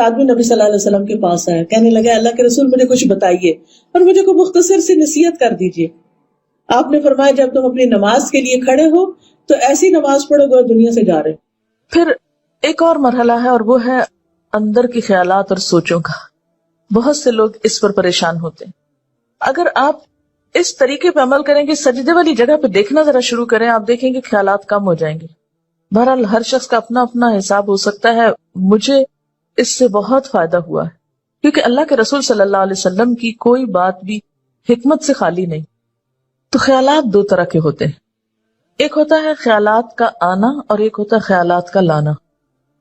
آدمی نبی صلی اللہ علیہ وسلم کے پاس آیا, کہنے لگا اللہ کے رسول مجھے کچھ بتائیے اور مجھے کوئی مختصر سی نصیحت کر دیجیے. آپ نے فرمایا جب تم اپنی نماز کے لیے کھڑے ہو تو ایسی نماز پڑھو گے دنیا سے جا رہے. پھر ایک اور مرحلہ ہے اور وہ ہے اندر کی خیالات اور سوچوں کا. بہت سے لوگ اس پر پریشان ہوتے ہیں. اگر آپ اس طریقے پہ عمل کریں گے, سجدے والی جگہ پہ دیکھنا ذرا شروع کریں, آپ دیکھیں گے خیالات کم ہو جائیں گے. بہرحال ہر شخص کا اپنا اپنا حساب ہو سکتا ہے. مجھے اس سے بہت فائدہ ہوا ہے کیونکہ اللہ کے رسول صلی اللہ علیہ وسلم کی کوئی بات بھی حکمت سے خالی نہیں. تو خیالات دو طرح کے ہوتے ہیں, ایک ہوتا ہے خیالات کا آنا اور ایک ہوتا ہے خیالات کا لانا.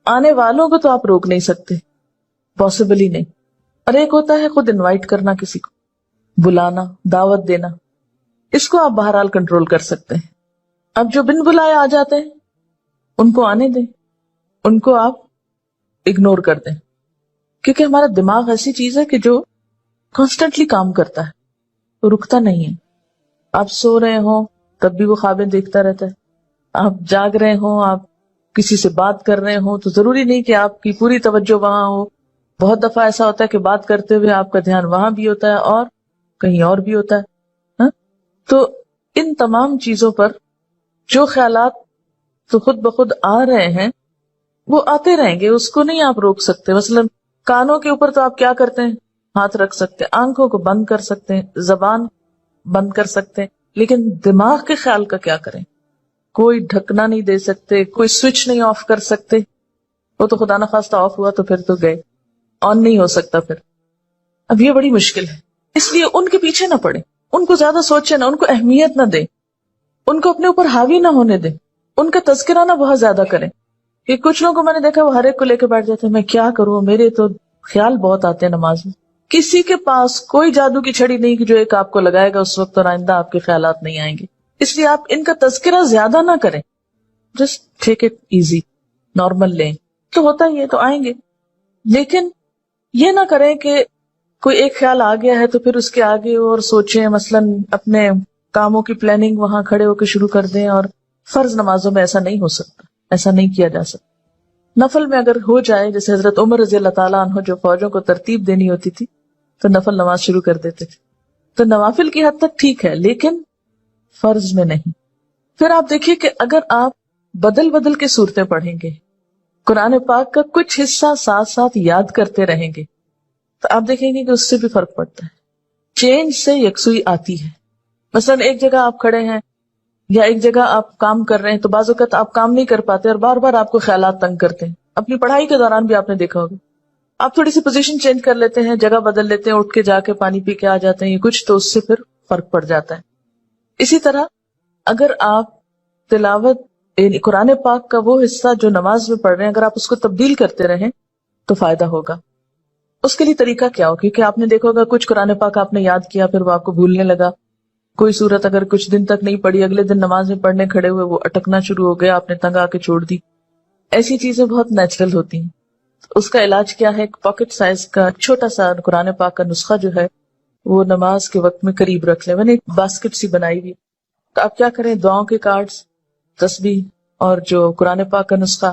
آنے والوں کو تو آپ روک نہیں سکتے, پاسبل ہی نہیں. اور ایک ہوتا ہے خود انوائٹ کرنا, کسی کو بلانا, دعوت دینا. اس کو آپ بہرحال کنٹرول کر سکتے ہیں. اب جو بن بلائے آ جاتے ہیں ان کو آنے دیں, ان کو آپ اگنور کر دیں, کیونکہ ہمارا دماغ ایسی چیز ہے کہ جو کانسٹنٹلی کام کرتا ہے, تو رکتا نہیں ہے. آپ سو رہے ہوں تب بھی وہ خوابیں دیکھتا رہتا ہے, آپ جاگ رہے ہوں, آپ کسی سے بات کر رہے ہوں تو ضروری نہیں کہ آپ کی پوری توجہ وہاں ہو. بہت دفعہ ایسا ہوتا ہے کہ بات کرتے ہوئے آپ کا دھیان وہاں بھی ہوتا ہے اور کہیں اور بھی ہوتا ہے. تو ان تمام چیزوں پر جو خیالات تو خود بخود آ رہے ہیں وہ آتے رہیں گے, اس کو نہیں آپ روک سکتے. مثلا کانوں کے اوپر تو آپ کیا کرتے ہیں, ہاتھ رکھ سکتے, آنکھوں کو بند کر سکتے ہیں, زبان بند کر سکتے ہیں, لیکن دماغ کے خیال کا کیا کریں؟ کوئی ڈھکنا نہیں دے سکتے, کوئی سوئچ نہیں آف کر سکتے. وہ تو خدا نخواستہ آف ہوا تو پھر تو گئے, آن نہیں ہو سکتا پھر. اب یہ بڑی مشکل ہے. اس لیے ان کے پیچھے نہ پڑے, ان کو زیادہ سوچے نہ, ان کو اہمیت نہ دیں, ان کو اپنے اوپر حاوی نہ ہونے دیں, ان کا تذکرہ نہ بہت زیادہ کریں. کہ کچھ لوگوں کو میں نے دیکھا وہ ہر ایک کو لے کے بیٹھ جاتے ہیں, میں کیا کروں, میرے تو خیال بہت آتے ہیں نماز میں. کسی کے پاس کوئی جادو کی چھڑی نہیں کہ جو ایک آپ کو لگائے گا اس وقت اور آئندہ آپ کے خیالات نہیں آئیں گے. اس لیے آپ ان کا تذکرہ زیادہ نہ کریں, just take it easy, normal لیں. تو ہوتا ہی ہے تو آئیں گے, لیکن یہ نہ کریں کہ کوئی ایک خیال آ گیا ہے تو پھر اس کے آگے اور سوچیں. مثلاً اپنے کاموں کی پلاننگ وہاں کھڑے ہو کے شروع کر دیں. اور فرض نمازوں میں ایسا نہیں ہو سکتا, ایسا نہیں کیا جا سکتا. نفل میں اگر ہو جائے, جیسے حضرت عمر رضی اللہ تعالیٰ عنہ جو فوجوں کو ترتیب دینی ہوتی تھی تو نفل نماز شروع کر دیتے تھے. تو نوافل کی حد تک ٹھیک ہے لیکن فرض میں نہیں. پھر آپ دیکھیے کہ اگر آپ بدل بدل کے صورتیں پڑھیں گے, قرآن پاک کا کچھ حصہ ساتھ ساتھ یاد کرتے رہیں گے, تو آپ دیکھیں گے کہ اس سے بھی فرق پڑتا ہے. چینج سے یکسوئی آتی ہے. مثلاً ایک جگہ آپ کھڑے ہیں یا ایک جگہ آپ کام کر رہے ہیں تو بعض اوقات آپ کام نہیں کر پاتے اور بار بار آپ کو خیالات تنگ کرتے ہیں. اپنی پڑھائی کے دوران بھی آپ نے دیکھا ہوگا, آپ تھوڑی سی پوزیشن چینج کر لیتے ہیں, جگہ بدل لیتے ہیں, اٹھ کے جا کے پانی پی کے آ جاتے ہیں, یہ کچھ تو اس سے پھر فرق پڑ جاتا ہے. اسی طرح اگر آپ تلاوت یعنی قرآن پاک کا وہ حصہ جو نماز میں پڑھ رہے ہیں اگر آپ اس کو تبدیل کرتے رہیں تو فائدہ ہوگا. اس کے لیے طریقہ کیا ہو, کیونکہ آپ نے دیکھا ہوگا کچھ قرآن پاک آپ نے یاد کیا پھر وہ آپ کو بھولنے لگا. کوئی صورت اگر کچھ دن تک نہیں پڑھی, اگلے دن نماز میں پڑھنے کھڑے ہوئے وہ اٹکنا شروع ہو گیا, آپ نے تنگ آ کے چھوڑ دی. ایسی چیزیں بہت نیچرل ہوتی ہیں. اس کا علاج کیا ہے, ایک پاکٹ سائز کا چھوٹا سا قرآن پاک کا نسخہ جو ہے وہ نماز کے وقت میں قریب رکھ لیں. میں نے ایک باسکٹ سی بنائی ہوئی, تو آپ کیا کریں, دعاؤں کے کارڈز, تسبیح اور جو قرآن پاک کا نسخہ,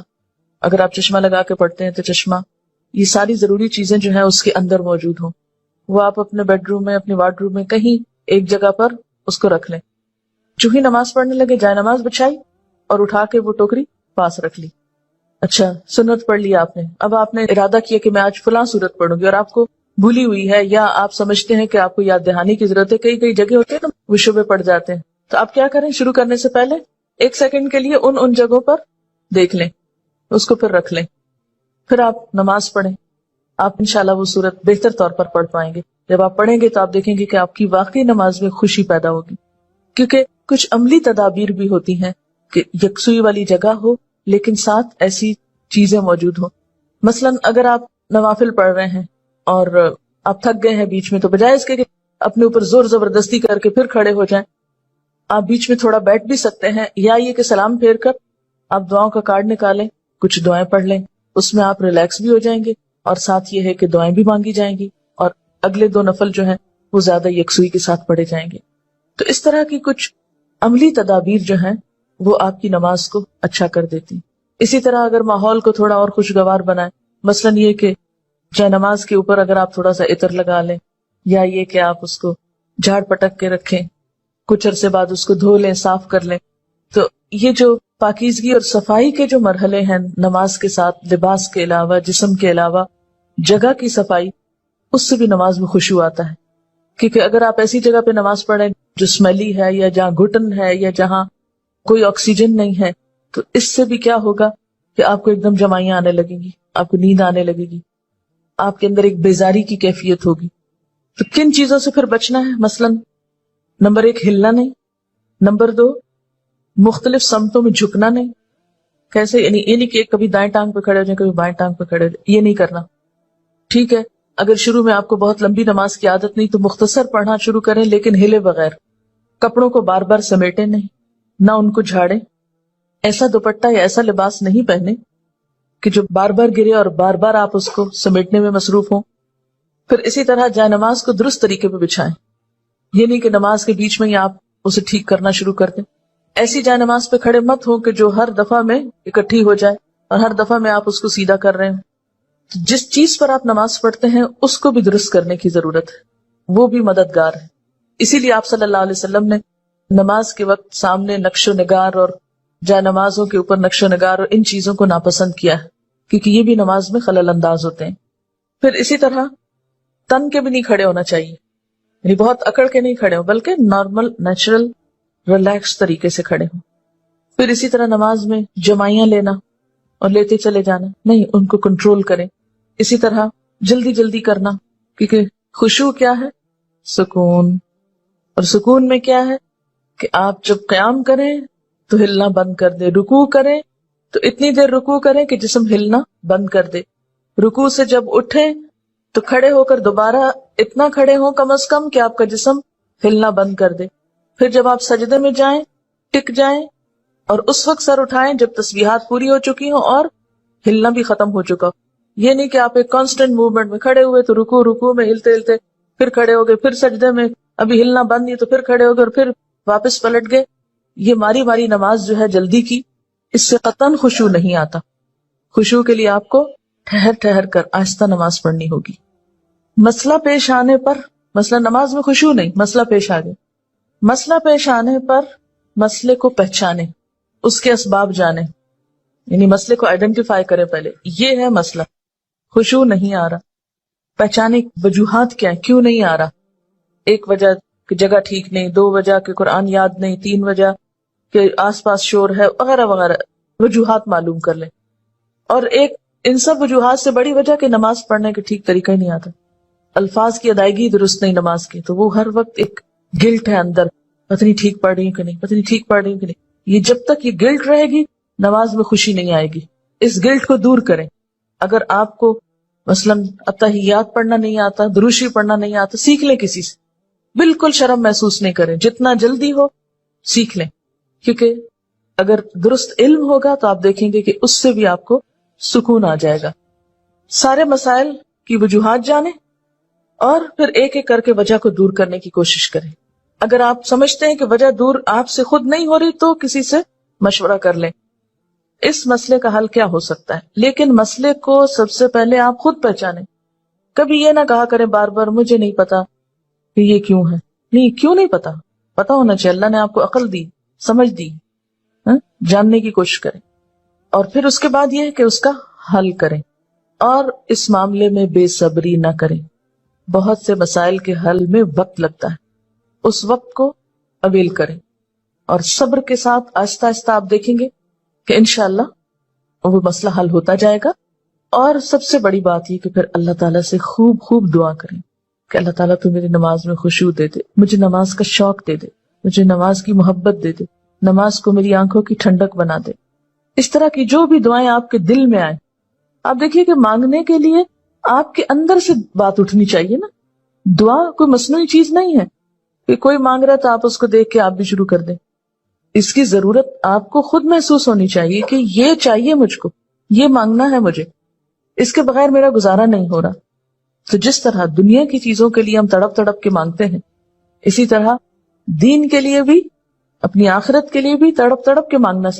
اگر آپ چشمہ لگا کے پڑھتے ہیں تو چشمہ, یہ ساری ضروری چیزیں جو ہیں اس کے اندر موجود ہوں. وہ آپ اپنے بیڈ روم میں, اپنے وارڈ روم میں کہیں ایک جگہ پر اس کو رکھ لیں. جو ہی نماز پڑھنے لگے جائے نماز بچھائی اور اٹھا کے وہ ٹوکری پاس رکھ لی. اچھا سنت پڑھ لی آپ نے, اب آپ نے ارادہ کیا کہ میں آج فلاں سورت پڑھوں گی اور آپ کو بھولی ہوئی ہے یا آپ سمجھتے ہیں کہ آپ کو یاد دہانی کی ضرورت ہے. کئی کئی جگہ ہوتے ہیں نا وہ شبے پڑ جاتے ہیں, تو آپ کیا کریں, شروع کرنے سے پہلے 1 سیکنڈ کے لیے ان جگہوں پر دیکھ لیں, اس کو پھر رکھ لیں, پھر آپ نماز پڑھیں. آپ انشاءاللہ وہ سورت بہتر طور پر پڑھ پائیں گے. جب آپ پڑھیں گے تو آپ دیکھیں گے کہ آپ کی واقعی نماز میں خوشی پیدا ہوگی, کیونکہ کچھ عملی تدابیر بھی ہوتی ہیں کہ یکسوئی والی جگہ ہو لیکن ساتھ ایسی چیزیں موجود ہوں. مثلاً اگر آپ نوافل پڑھ رہے ہیں اور آپ تھک گئے ہیں بیچ میں, تو بجائے اس کے کہ اپنے اوپر زور زبردستی کر کے پھر کھڑے ہو جائیں, آپ بیچ میں تھوڑا بیٹھ بھی سکتے ہیں, یا یہ کہ سلام پھیر کر آپ دعاؤں کا کارڈ نکالیں, کچھ دعائیں پڑھ لیں, اس میں آپ ریلیکس بھی ہو جائیں گے اور ساتھ یہ ہے کہ دعائیں بھی مانگی جائیں گی اور اگلے 2 نفل جو ہیں وہ زیادہ یکسوئی کے ساتھ پڑھے جائیں گے. تو اس طرح کی کچھ عملی تدابیر جو ہیں وہ آپ کی نماز کو اچھا کر دیتی. اسی طرح اگر ماحول کو تھوڑا اور خوشگوار بنائے, مثلاً یہ کہ جائے نماز کے اوپر اگر آپ تھوڑا سا عطر لگا لیں، یا یہ کہ آپ اس کو جھاڑ پٹک کے رکھیں، کچھ عرصے بعد اس کو دھو لیں، صاف کر لیں. تو یہ جو پاکیزگی اور صفائی کے جو مرحلے ہیں نماز کے ساتھ، لباس کے علاوہ، جسم کے علاوہ جگہ کی صفائی، اس سے بھی نماز میں خشوع آتا ہے. کیونکہ اگر آپ ایسی جگہ پہ نماز پڑھیں جو اسمیلی ہے، یا جہاں گھٹن ہے، یا جہاں کوئی آکسیجن نہیں ہے، تو اس سے بھی کیا ہوگا کہ آپ کو ایک دم جمائیاں آنے لگیں گی، آپ کو نیند آنے لگے گی، آپ کے اندر ایک بیزاری کی کیفیت ہوگی. تو کن چیزوں سے پھر بچنا ہے؟ مثلاً نمبر 1 ہلنا نہیں، نمبر 2 مختلف سمتوں میں جھکنا نہیں. کیسے؟ یعنی یہ نہیں کہ کبھی دائیں ٹانگ پہ کھڑے ہو جائیں، کبھی بائیں ٹانگ پہ کھڑے ہو جائیں، یہ نہیں کرنا. ٹھیک ہے، اگر شروع میں آپ کو بہت لمبی نماز کی عادت نہیں تو مختصر پڑھنا شروع کریں، لیکن ہلے بغیر. کپڑوں کو بار بار سمیٹیں نہیں، نہ ان کو جھاڑیں. ایسا دوپٹہ یا ایسا لباس نہیں پہنے کہ جو بار بار گرے اور بار بار آپ اس کو سمیٹنے میں مصروف ہوں. پھر اسی طرح جائے نماز کو درست طریقے پہ بچھائیں. یہ نہیں کہ نماز کے بیچ میں ہی آپ اسے ٹھیک کرنا شروع کر دیں. ایسی جائے نماز پہ کھڑے مت ہو کہ جو ہر دفعہ میں اکٹھی ہو جائے اور ہر دفعہ میں آپ اس کو سیدھا کر رہے ہیں. جس چیز پر آپ نماز پڑھتے ہیں اس کو بھی درست کرنے کی ضرورت ہے، وہ بھی مددگار ہے. اسی لیے آپ صلی اللہ علیہ وسلم نے نماز کے وقت سامنے نقش و نگار اور جائے نمازوں کے اوپر نقش و نگار اور ان چیزوں کو ناپسند کیا ہے، کیونکہ یہ بھی نماز میں خلل انداز ہوتے ہیں. پھر اسی طرح تن کے بھی نہیں کھڑے ہونا چاہیے، یعنی بہت اکڑ کے نہیں کھڑے ہوں، بلکہ نارمل نیچرل ریلیکس طریقے سے کھڑے ہوں. پھر اسی طرح نماز میں جمائیاں لینا اور لیتے چلے جانا نہیں، ان کو کنٹرول کریں. اسی طرح جلدی جلدی کرنا، کیونکہ خشوع کیا ہے؟ سکون. اور سکون میں کیا ہے کہ آپ جب قیام کریں تو ہلنا بند کر دے، رکوع کریں تو اتنی دیر رکوع کریں کہ جسم ہلنا بند کر دے. رکوع سے جب اٹھیں تو کھڑے ہو کر دوبارہ اتنا کھڑے ہوں کم از کم کہ آپ کا جسم ہلنا بند کر دے. پھر جب آپ سجدے میں جائیں ٹک جائیں اور اس وقت سر اٹھائیں جب تسبیحات پوری ہو چکی ہوں اور ہلنا بھی ختم ہو چکا. یہ نہیں کہ آپ ایک کانسٹنٹ موومنٹ میں کھڑے ہوئے تو رکوع میں ہلتے ہلتے پھر کھڑے ہو گئے، پھر سجدے میں ابھی ہلنا بند نہیں تو پھر کھڑے ہو گئے اور پھر واپس پلٹ گئے. یہ ماری ماری نماز جو ہے جلدی کی، اس سے قطعاً خشوع نہیں آتا. خشوع کے لیے آپ کو ٹھہر ٹھہر کر آہستہ نماز پڑھنی ہوگی. مسئلہ پیش آنے پر، مسئلہ نماز میں خشوع نہیں، مسئلہ پیش آ گئے، مسئلہ پیش آنے پر مسئلے کو پہچانے، اس کے اسباب جانے، یعنی مسئلے کو آئیڈینٹیفائی کرے. پہلے یہ ہے مسئلہ، خشوع نہیں آ رہا، پہچانے وجوہات کیا ہیں، کیوں نہیں آ رہا. ایک وجہ کہ جگہ ٹھیک نہیں، 2 وجہ کہ قرآن یاد نہیں، 3 وجہ کہ آس پاس شور ہے، وغیرہ وغیرہ. وجوہات معلوم کر لیں. اور ایک ان سب وجوہات سے بڑی وجہ کہ نماز پڑھنے کا ٹھیک طریقہ ہی نہیں آتا، الفاظ کی ادائیگی درست نہیں نماز کی، تو وہ ہر وقت ایک گلٹ ہے اندر، پتہ نہیں ٹھیک پڑھ رہی ہوں کہ نہیں، پتہ نہیں ٹھیک پڑھ رہی ہوں کہ نہیں. یہ جب تک یہ گلٹ رہے گی نماز میں خوشی نہیں آئے گی. اس گلٹ کو دور کریں. اگر آپ کو مثلاً اتحیات پڑھنا نہیں آتا، درود شریف پڑھنا نہیں آتا، سیکھ لیں کسی سے، بالکل شرم محسوس نہیں کریں، جتنا جلدی ہو سیکھ لیں. کیونکہ اگر درست علم ہوگا تو آپ دیکھیں گے کہ اس سے بھی آپ کو سکون آ جائے گا. سارے مسائل کی وجوہات جانیں اور پھر ایک ایک کر کے وجہ کو دور کرنے کی کوشش کریں. اگر آپ سمجھتے ہیں کہ وجہ دور آپ سے خود نہیں ہو رہی تو کسی سے مشورہ کر لیں. اس مسئلے کا حل کیا ہو سکتا ہے، لیکن مسئلے کو سب سے پہلے آپ خود پہچانیں. کبھی یہ نہ کہا کریں بار بار مجھے نہیں پتا کہ یہ کیوں ہے. نہیں، کیوں نہیں پتا، پتا ہونا چاہیے. اللہ نے آپ کو عقل دی، سمجھ دی، جاننے کی کوشش کریں. اور پھر اس کے بعد یہ ہے کہ اس کا حل کریں. اور اس معاملے میں بے صبری نہ کریں. بہت سے مسائل کے حل میں وقت لگتا ہے، اس وقت کو اویل کریں اور صبر کے ساتھ آہستہ آہستہ آپ دیکھیں گے کہ انشاءاللہ وہ مسئلہ حل ہوتا جائے گا. اور سب سے بڑی بات یہ کہ پھر اللہ تعالیٰ سے خوب خوب دعا کریں کہ اللہ تعالیٰ تو میری نماز میں خشوع دے دے، مجھے نماز کا شوق دے دے، مجھے نماز کی محبت دے دے، نماز کو میری آنکھوں کی ٹھنڈک بنا دے. اس طرح کی جو بھی دعائیں آپ کے دل میں آئیں، آپ دیکھیے کہ مانگنے کے لیے آپ کے اندر سے بات اٹھنی چاہیے نا. دعا کوئی مصنوعی چیز نہیں ہے کہ کوئی مانگ رہا تو آپ اس کو دیکھ کے آپ بھی شروع کر دیں. اس کی ضرورت آپ کو خود محسوس ہونی چاہیے کہ یہ چاہیے مجھ کو، یہ مانگنا ہے مجھے، اس کے بغیر میرا گزارا نہیں ہو رہا. تو جس طرح دنیا کی چیزوں کے لیے ہم تڑپ تڑپ کے مانگتے ہیں، اسی طرح دین کے لیے بھی، اپنی آخرت کے لیے بھی تڑپ تڑپ کے مانگنا سیکھیں.